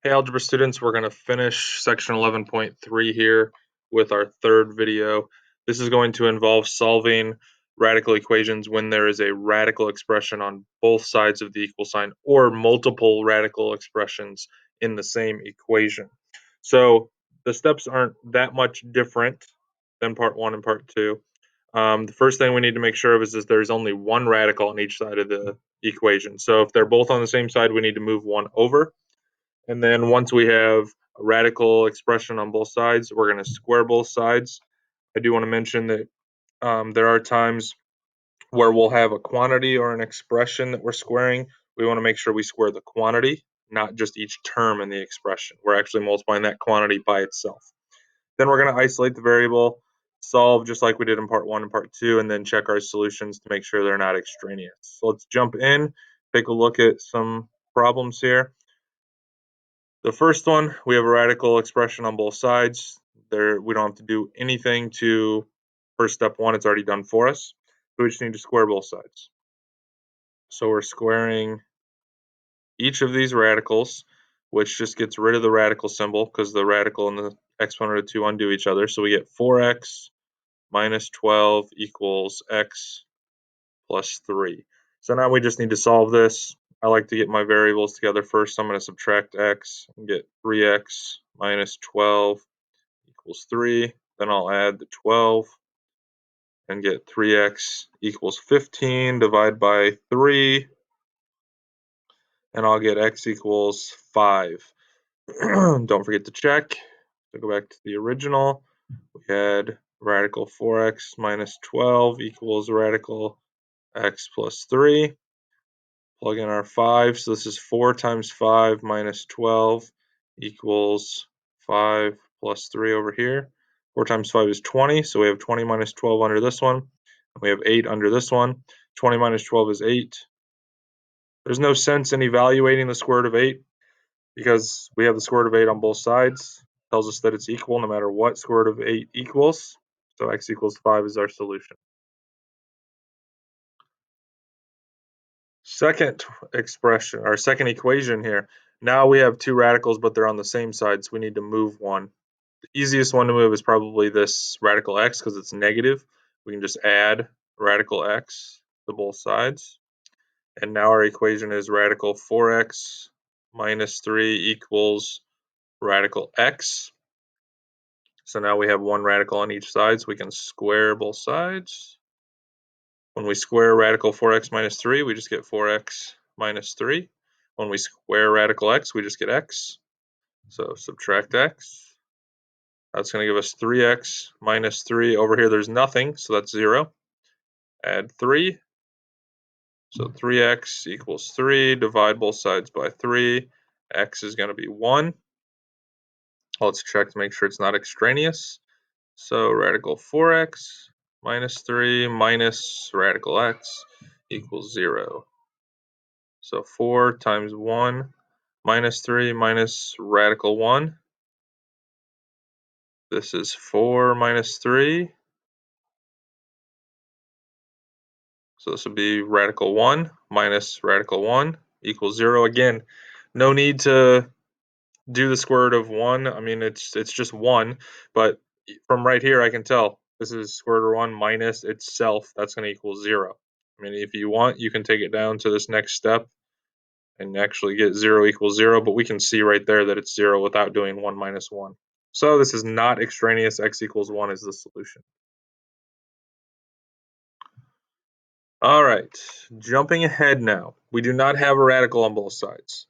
Hey, algebra students, we're going to finish section 11.3 here with our third video. This is going to involve solving radical equations when there is a radical expression on both sides of the equal sign or multiple radical expressions in the same equation. So the steps aren't that much different than part one and part two. The first thing we need to make sure of is there's only one radical on each side of the equation. So if they're both on the same side, we need to move one over. And then once we have a radical expression on both sides, we're going to square both sides. I do want to mention that there are times where we'll have a quantity or an expression that we're squaring. We want to make sure we square the quantity, not just each term in the expression. We're actually multiplying that quantity by itself. Then we're going to isolate the variable, solve just like we did in part one and part two, and then check our solutions to make sure they're not extraneous. So let's jump in, take a look at some problems here. The first one, we have a radical expression on both sides. There, we don't have to do anything to first step one, it's already done for us. We just need to square both sides. So we're squaring each of these radicals, which just gets rid of the radical symbol because the radical and the exponent of 2 undo each other. So we get 4x minus 12 equals x plus 3. So now we just need to solve this. I like to get my variables together first. So I'm going to subtract x and get 3x minus 12 equals 3. Then I'll add the 12 and get 3x equals 15. Divide by 3, and I'll get x equals 5. Don't forget to check. So go back to the original. We had radical 4x minus 12 equals radical x plus 3. Plug in our 5. So this is 4 times 5 minus 12 equals 5 plus 3 over here. 4 times 5 is 20, so we have 20 minus 12 under this one. And we have 8 under this one. 20 minus 12 is 8. There's no sense in evaluating the square root of 8 because we have the square root of 8 on both sides. It tells us that it's equal no matter what square root of 8 equals. So x equals 5 is our solution. Second expression, our second equation here. Now we have two radicals, but they're on the same side, so we need to move one. The easiest one to move is probably this radical x because it's negative. We can just add radical x to both sides. And now our equation is radical 4x minus 3 equals radical x. So now we have one radical on each side, so we can square both sides. When we square radical 4x minus 3, we just get 4x minus 3. When we square radical x, we just get x. So subtract x. That's going to give us 3x minus 3. Over here, there's nothing, so that's 0. Add 3. So 3x equals 3. Divide both sides by 3. X is going to be 1. Let's check to make sure it's not extraneous. So radical 4x minus 3 minus radical x equals 0. So 4 times 1 minus 3 minus radical 1. This is 4 minus 3. So this would be radical 1 minus radical 1 equals 0. Again, no need to do the square root of 1. I mean, it's just 1. But from right here, I can tell this is square root of 1 minus itself. That's going to equal 0. I mean, if you want, you can take it down to this next step and actually get 0 equals 0, but we can see right there that it's 0 without doing 1 minus 1. So this is not extraneous. X equals 1 is the solution. All right, jumping ahead now. We do not have a radical on both sides.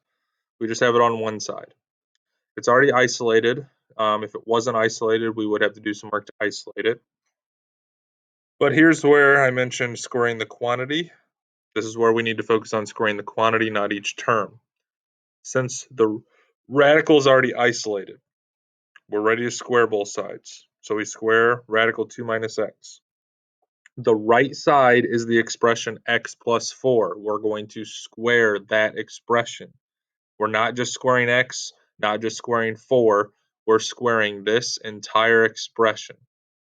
We just have it on one side. It's already isolated. If it wasn't isolated, we would have to do some work to isolate it. But here's where I mentioned squaring the quantity. This is where we need to focus on squaring the quantity, not each term. Since the radical is already isolated, we're ready to square both sides. So we square radical 2 minus x. The right side is the expression x plus 4. We're going to square that expression. We're not just squaring x, not just squaring 4. We're squaring this entire expression.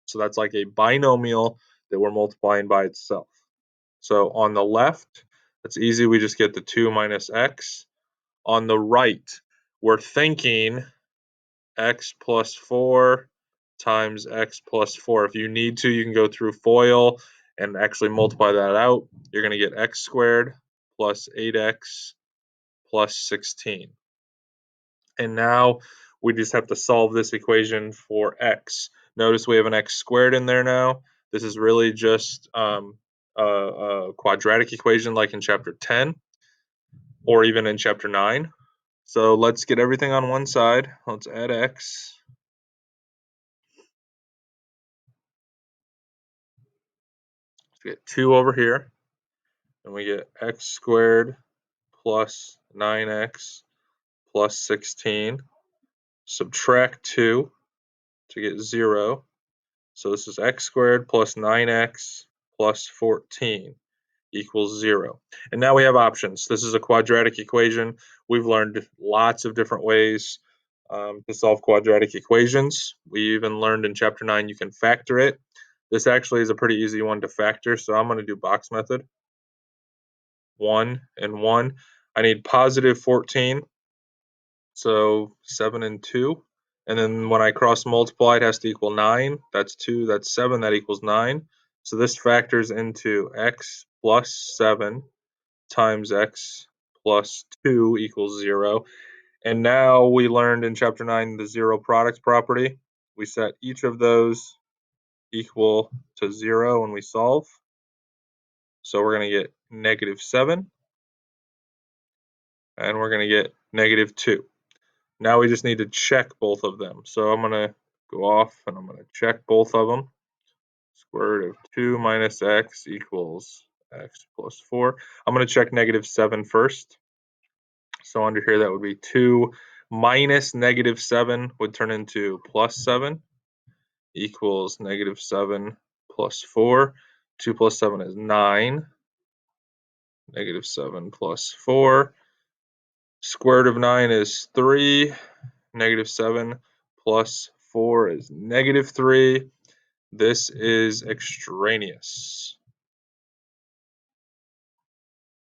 So that's like a binomial that we're multiplying by itself. So on the left, that's easy. We just get the 2 minus x. On the right, we're thinking x plus 4 times x plus 4. If you need to, you can go through FOIL and actually multiply that out. You're going to get x squared plus 8x plus 16. And now we just have to solve this equation for x. Notice we have an x squared in there now. This is really just a quadratic equation like in chapter 10 or even in chapter 9. So let's get everything on one side. Let's add x. Let's get 2 over here. And we get x squared plus 9x plus 16. Subtract 2 to get 0. So this is x squared plus 9x plus 14 equals 0. And now we have options. This is a quadratic equation. We've learned lots of different ways to solve quadratic equations. We even learned in chapter 9 you can factor it. This actually is a pretty easy one to factor, so I'm going to do box method. 1 and 1. I need positive 14, so 7 and 2. And then when I cross multiply, it has to equal 9. That's 2, that's 7, that equals 9. So this factors into x plus 7 times x plus 2 equals 0. And now we learned in chapter 9 the zero product property. We set each of those equal to 0 when we solve. So we're going to get negative 7. And we're going to get negative 2. Now we just need to check both of them. So I'm going to go off and I'm going to check both of them. Square root of 2 minus x equals x plus 4. I'm going to check negative 7 first. So under here that would be 2 minus negative 7 would turn into plus 7 equals negative 7 plus 4. 2 plus 7 is 9. Negative 7 plus 4. Square root of 9 is 3. Negative 7 plus 4 is negative 3. This is extraneous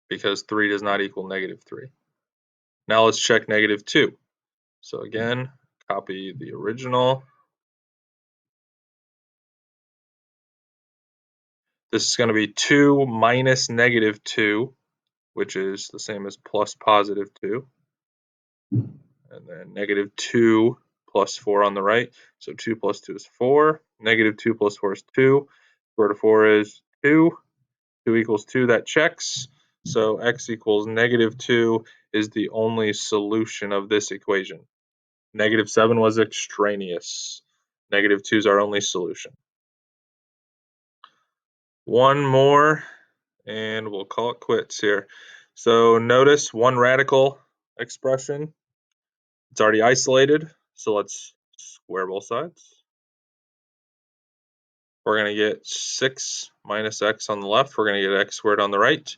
because 3 does not equal negative 3. Now let's check negative 2. So again, copy the original. This is going to be 2 minus negative 2, which is the same as plus positive 2. And then negative 2 plus 4 on the right. So 2 plus 2 is 4. Negative 2 plus 4 is 2. Square root of 4 is 2. 2 equals 2. That checks. So x equals negative 2 is the only solution of this equation. Negative 7 was extraneous. Negative 2 is our only solution. One more, and we'll call it quits here. So notice one radical expression. It's already isolated, so let's square both sides. We're going to get 6 minus x on the left. We're going to get x squared on the right.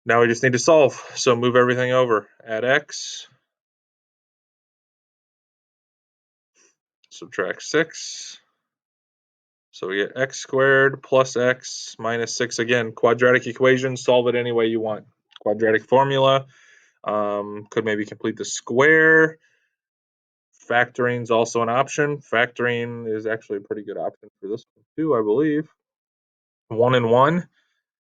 Now we just need to solve. So move everything over. Add x. Subtract 6. So we get x squared plus x minus 6. Again, quadratic equation, solve it any way you want. Quadratic formula. Could maybe complete the square. Factoring is also an option. Factoring is actually a pretty good option for this one too, I believe. 1 and 1.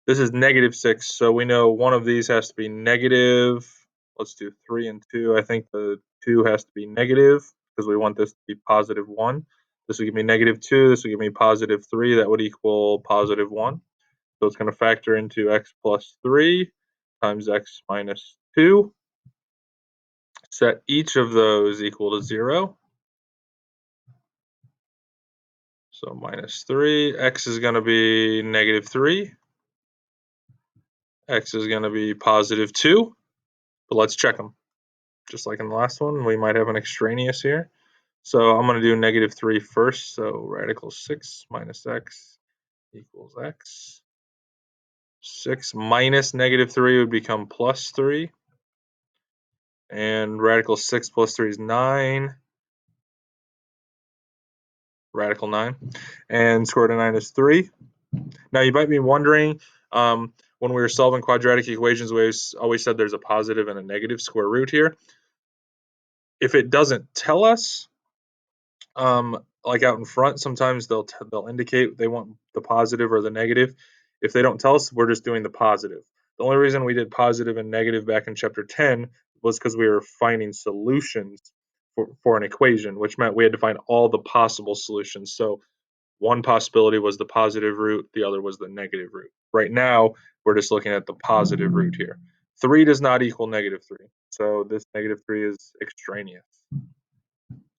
This is negative 6, so we know one of these has to be negative. Let's do 3 and 2. I think the 2 has to be negative because we want this to be positive 1. This would give me negative 2. This would give me positive 3. That would equal positive 1. So it's going to factor into x plus 3 times x minus 2. Set each of those equal to 0. So minus 3. X is going to be negative 3. X is going to be positive 2. But let's check them. Just like in the last one, we might have an extraneous here. So I'm going to do negative 3 first. So radical 6 minus x equals x. 6 minus negative 3 would become plus 3. And radical 6 plus 3 is 9. Radical 9. And square root of 9 is 3. Now you might be wondering, when we were solving quadratic equations, we always said there's a positive and a negative square root here. If it doesn't tell us, like out in front, sometimes they'll indicate they want the positive or the negative. If they don't tell us, we're just doing the positive. The only reason we did positive and negative back in chapter 10 was because we were finding solutions for an equation, which meant we had to find all the possible solutions. So one possibility was the positive root, the other was the negative root. Right now, we're just looking at the positive root here. 3 does not equal negative 3. So this negative 3 is extraneous.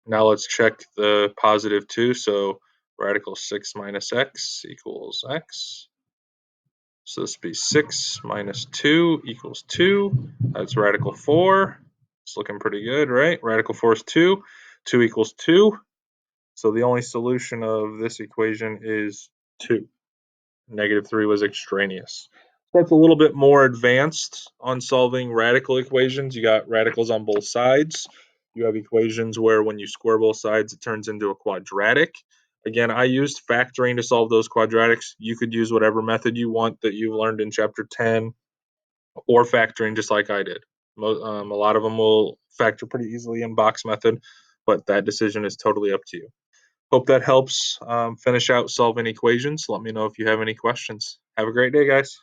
Now let's check the positive 2. So radical 6 minus x equals x. So this would be 6 minus 2 equals 2. That's radical 4. It's looking pretty good, right? Radical 4 is 2. 2 equals 2. So the only solution of this equation is 2. Negative 3 was extraneous. That's a little bit more advanced on solving radical equations. You got radicals on both sides. You have equations where when you square both sides, it turns into a quadratic. Again, I used factoring to solve those quadratics. You could use whatever method you want that you learned in chapter 10 or factoring just like I did. A lot of them will factor pretty easily in box method, but that decision is totally up to you. Hope that helps finish out solving equations. Let me know if you have any questions. Have a great day, guys.